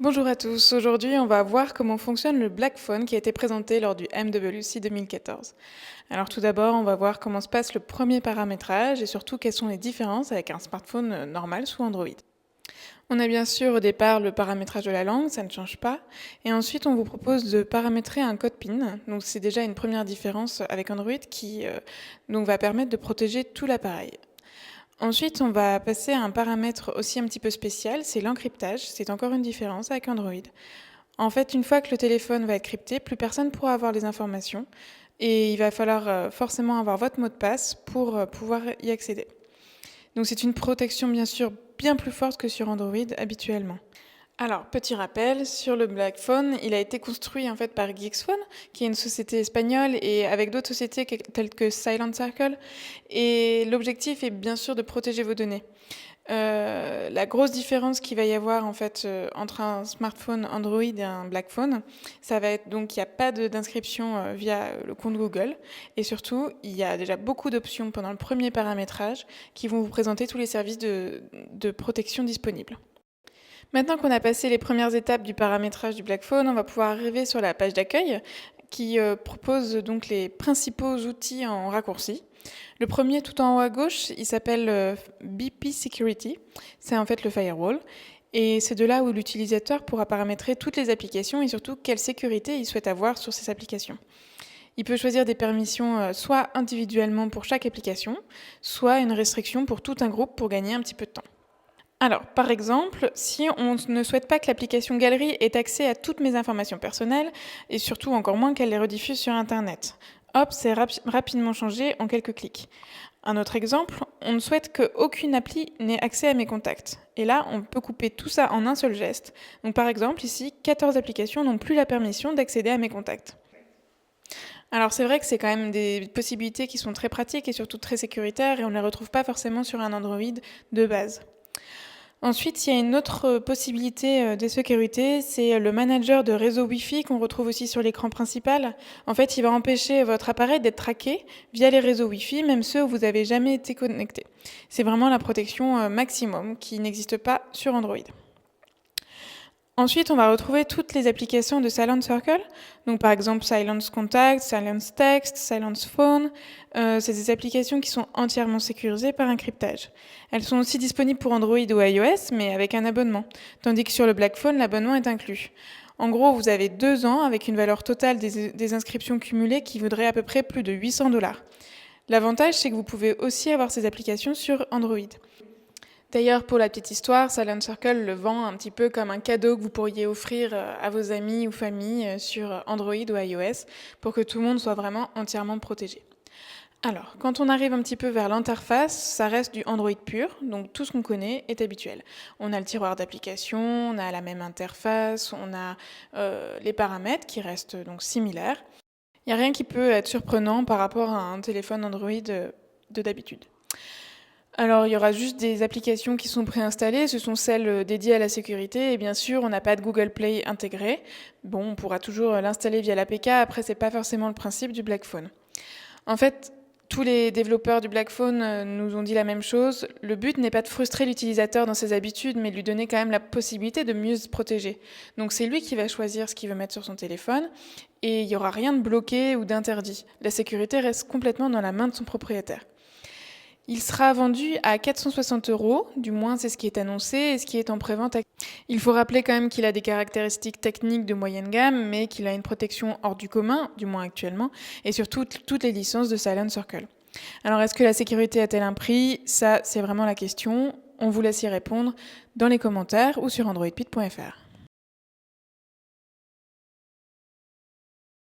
Bonjour à tous, aujourd'hui on va voir comment fonctionne le Black Phone qui a été présenté lors du MWC 2014. Alors tout d'abord on va voir comment se passe le premier paramétrage et surtout quelles sont les différences avec un smartphone normal sous Android. On a bien sûr au départ le paramétrage de la langue, ça ne change pas, et ensuite on vous propose de paramétrer un code PIN, donc c'est déjà une première différence avec Android qui donc va permettre de protéger tout l'appareil. Ensuite, on va passer à un paramètre aussi un petit peu spécial, c'est l'encryptage. C'est encore une différence avec Android. En fait, une fois que le téléphone va être crypté, plus personne ne pourra avoir les informations et il va falloir forcément avoir votre mot de passe pour pouvoir y accéder. Donc c'est une protection bien sûr bien plus forte que sur Android habituellement. Alors, petit rappel, sur le Black Phone, il a été construit en fait par Geeksphone, qui est une société espagnole, et avec d'autres sociétés telles que Silent Circle. Et l'objectif est bien sûr de protéger vos données. La grosse différence qu'il va y avoir en fait entre un smartphone Android et un Black Phone, ça va être donc il n'y a pas d'inscription via le compte Google, et surtout il y a déjà beaucoup d'options pendant le premier paramétrage qui vont vous présenter tous les services de protection disponibles. Maintenant qu'on a passé les premières étapes du paramétrage du Black Phone, on va pouvoir arriver sur la page d'accueil qui propose donc les principaux outils en raccourci. Le premier tout en haut à gauche, il s'appelle BP Security. C'est en fait le firewall. Et c'est de là où l'utilisateur pourra paramétrer toutes les applications et surtout quelle sécurité il souhaite avoir sur ces applications. Il peut choisir des permissions soit individuellement pour chaque application, soit une restriction pour tout un groupe pour gagner un petit peu de temps. Alors, par exemple, si on ne souhaite pas que l'application Galerie ait accès à toutes mes informations personnelles, et surtout encore moins qu'elle les rediffuse sur Internet, hop, c'est rapidement changé en quelques clics. Un autre exemple, on ne souhaite qu'aucune appli n'ait accès à mes contacts. Et là, on peut couper tout ça en un seul geste. Donc par exemple, ici, 14 applications n'ont plus la permission d'accéder à mes contacts. Alors c'est vrai que c'est quand même des possibilités qui sont très pratiques et surtout très sécuritaires et on ne les retrouve pas forcément sur un Android de base. Ensuite, il y a une autre possibilité de sécurité, c'est le manager de réseau Wi-Fi qu'on retrouve aussi sur l'écran principal. En fait, il va empêcher votre appareil d'être traqué via les réseaux Wi-Fi, même ceux où vous n'avez jamais été connecté. C'est vraiment la protection maximum qui n'existe pas sur Android. Ensuite, on va retrouver toutes les applications de Silent Circle. Donc, par exemple, Silence Contact, Silence Text, Silence Phone. C'est des applications qui sont entièrement sécurisées par un cryptage. Elles sont aussi disponibles pour Android ou iOS, mais avec un abonnement. Tandis que sur le Black Phone, l'abonnement est inclus. En gros, vous avez 2 ans avec une valeur totale des inscriptions cumulées qui vaudrait à peu près plus de 800 $. L'avantage, c'est que vous pouvez aussi avoir ces applications sur Android. D'ailleurs, pour la petite histoire, Silent Circle le vend un petit peu comme un cadeau que vous pourriez offrir à vos amis ou familles sur Android ou iOS pour que tout le monde soit vraiment entièrement protégé. Alors, quand on arrive un petit peu vers l'interface, ça reste du Android pur, donc tout ce qu'on connaît est habituel. On a le tiroir d'applications, on a la même interface, on a les paramètres qui restent donc similaires. Il n'y a rien qui peut être surprenant par rapport à un téléphone Android de d'habitude. Alors, il y aura juste des applications qui sont préinstallées, ce sont celles dédiées à la sécurité, et bien sûr, on n'a pas de Google Play intégré. Bon, on pourra toujours l'installer via l'APK, après, c'est pas forcément le principe du Black Phone. En fait, tous les développeurs du Black Phone nous ont dit la même chose. Le but n'est pas de frustrer l'utilisateur dans ses habitudes, mais de lui donner quand même la possibilité de mieux se protéger. Donc c'est lui qui va choisir ce qu'il veut mettre sur son téléphone, et il n'y aura rien de bloqué ou d'interdit. La sécurité reste complètement dans la main de son propriétaire. Il sera vendu à 460 €, du moins c'est ce qui est annoncé et ce qui est en prévente. Il faut rappeler quand même qu'il a des caractéristiques techniques de moyenne gamme, mais qu'il a une protection hors du commun, du moins actuellement, et surtout toutes les licences de Silent Circle. Alors est-ce que la sécurité a-t-elle un prix? Ça, c'est vraiment la question. On vous laisse y répondre dans les commentaires ou sur androidpit.fr.